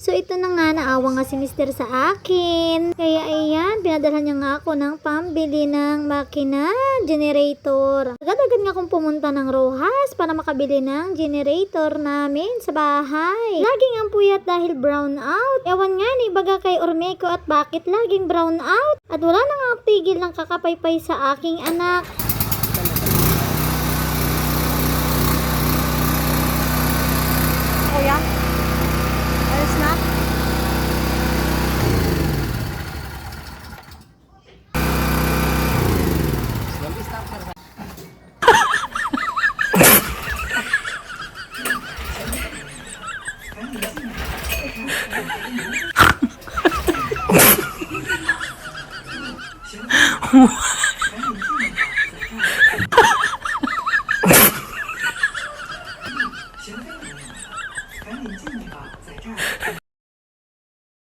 So ito na nga, naawa nga si Mister sa akin. Kaya ayan, pinadalhan niya nga ako ng pambili ng makina, generator. Agad-agad nga akong pumunta ng Rojas para makabili ng generator namin sa bahay. Laging ang puyat dahil brown out. Ewan nga ni baga kay Ormeco at bakit laging brown out. At wala na nga tigil ng kakapaypay sa aking anak. Kuya, ayos na? What?